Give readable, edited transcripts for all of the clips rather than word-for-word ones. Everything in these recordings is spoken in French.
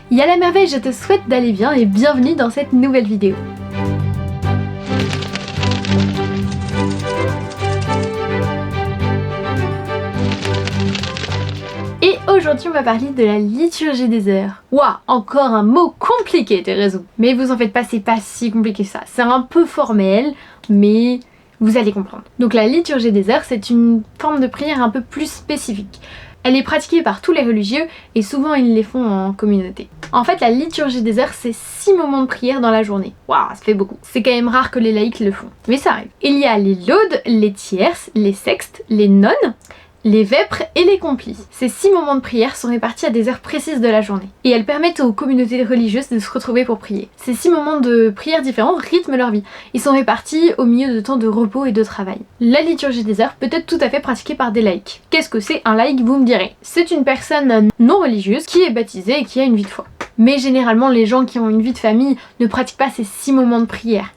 Yalla merveille, je te souhaite d'aller bien et bienvenue dans cette nouvelle vidéo. Et aujourd'hui on va parler de la liturgie des heures. Ouah, encore un mot compliqué Thérèse. Mais vous en faites pas, c'est pas si compliqué que ça. C'est un peu formel, mais vous allez comprendre. Donc la liturgie des heures, c'est une forme de prière un peu plus spécifique. Elle est pratiquée par tous les religieux et souvent ils les font en communauté. En fait, la liturgie des heures, c'est 6 moments de prière dans la journée. Waouh, ça fait beaucoup. C'est quand même rare que les laïcs le font, mais ça arrive. Il y a les laudes, les tierces, les sextes, les nonnes, les vêpres et les complis. Ces 6 moments de prière sont répartis à des heures précises de la journée. Et elles permettent aux communautés religieuses de se retrouver pour prier. Ces 6 moments de prière différents rythment leur vie. Ils sont répartis au milieu de temps de repos et de travail. La liturgie des heures peut être tout à fait pratiquée par des laïcs. Qu'est-ce que c'est un laïc, vous me direz? C'est une personne non religieuse qui est baptisée et qui a une vie de foi. Mais généralement, les gens qui ont une vie de famille ne pratiquent pas ces 6 moments de prière,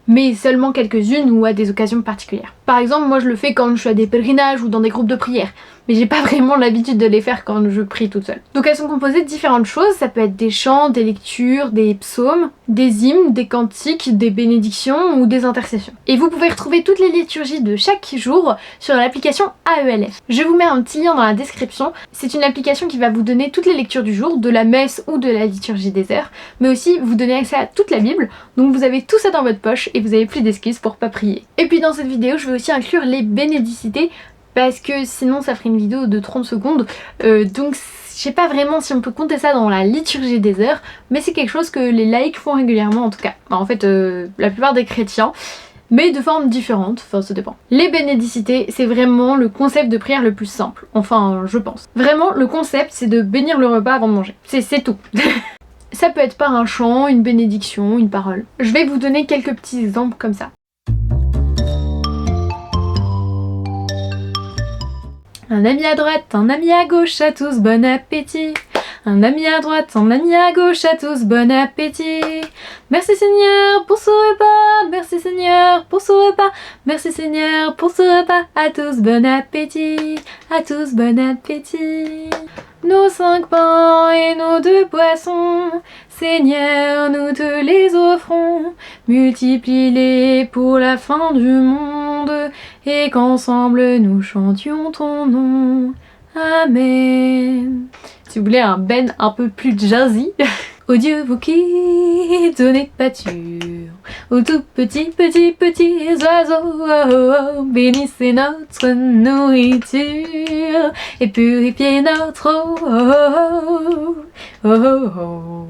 mais seulement quelques-unes ou à des occasions particulières. Par exemple, moi je le fais quand je suis à des pèlerinages ou dans des groupes de prière, mais j'ai pas vraiment l'habitude de les faire quand je prie toute seule. Donc elles sont composées de différentes choses, ça peut être des chants, des lectures, des psaumes, des hymnes, des cantiques, des bénédictions ou des intercessions. Et vous pouvez retrouver toutes les liturgies de chaque jour sur l'application AELF. Je vous mets un petit lien dans la description, c'est une application qui va vous donner toutes les lectures du jour, de la messe ou de la liturgie des heures, mais aussi vous donner accès à toute la Bible, donc vous avez tout ça dans votre poche et vous avez plus d'excuses pour pas prier. Et puis dans cette vidéo, je vais aussi inclure les bénédicités, parce que sinon ça ferait une vidéo de 30 secondes, donc je sais pas vraiment si on peut compter ça dans la liturgie des heures, mais c'est quelque chose que les laïcs font régulièrement en tout cas. En fait, la plupart des chrétiens, mais de formes différentes, enfin ça dépend. Les bénédicités, c'est vraiment le concept de prière le plus simple, enfin je pense. Vraiment, le concept c'est de bénir le repas avant de manger, c'est tout. Ça peut être par un chant, une bénédiction, une parole. Je vais vous donner quelques petits exemples comme ça. Un ami à droite, un ami à gauche, à tous bon appétit. Un ami à droite, un ami à gauche, à tous bon appétit. Merci Seigneur pour ce repas, merci Seigneur pour ce repas, merci Seigneur pour ce repas, à tous bon appétit, à tous bon appétit. Nos 5 pains et nos 2 poissons, Seigneur, nous te les offrons, multiplie-les pour la fin du monde, et qu'ensemble nous chantions ton nom. Amen. Si vous voulez un ben un peu plus jazzy. Ô Dieu, vous qui donnez pâture aux tout petits oiseaux, oh, oh, bénissez notre nourriture et purifiez notre eau. Oh, oh, oh, oh.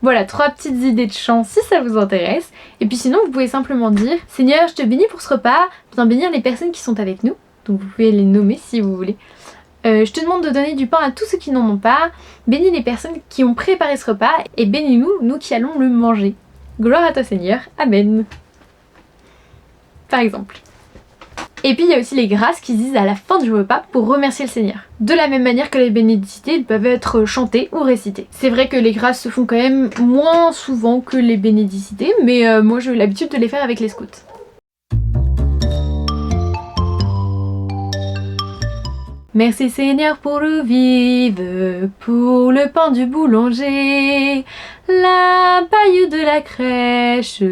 Voilà, 3 petites idées de chant si ça vous intéresse. Et puis sinon, vous pouvez simplement dire « Seigneur, je te bénis pour ce repas, viens bénir les personnes qui sont avec nous. » Donc vous pouvez les nommer si vous voulez. Je te demande de donner du pain à tous ceux qui n'en ont pas, bénis les personnes qui ont préparé ce repas et bénis-nous, nous qui allons le manger. Gloire à toi Seigneur, Amen. Par exemple. Et puis il y a aussi les grâces qui se disent à la fin du repas pour remercier le Seigneur. De la même manière que les bénédicités, ils peuvent être chantées ou récitées. C'est vrai que les grâces se font quand même moins souvent que les bénédicités, mais moi j'ai eu l'habitude de les faire avec les scouts. Merci Seigneur pour l'eau vive, pour le pain du boulanger, la paille de la crèche,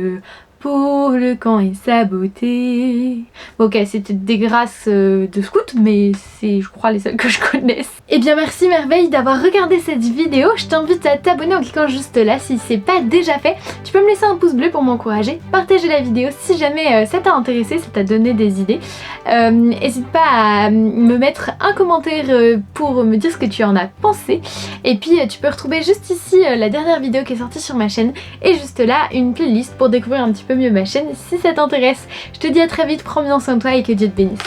pour le camp et sa beauté. Ok, c'était des grâces de scout, mais c'est je crois les seules que je connaisse. Et bien merci merveille d'avoir regardé cette vidéo. Je t'invite à t'abonner en cliquant juste là si c'est pas déjà fait. Tu peux me laisser un pouce bleu pour m'encourager, partager la vidéo si jamais ça t'a intéressé, ça t'a donné des idées. N'hésite pas à me mettre un commentaire pour me dire ce que tu en as pensé. Et puis tu peux retrouver juste ici la dernière vidéo qui est sortie sur ma chaîne et juste là une playlist pour découvrir un petit peu mieux ma chaîne si ça t'intéresse. Je te dis à très vite, prends bien soin de toi et que Dieu te bénisse.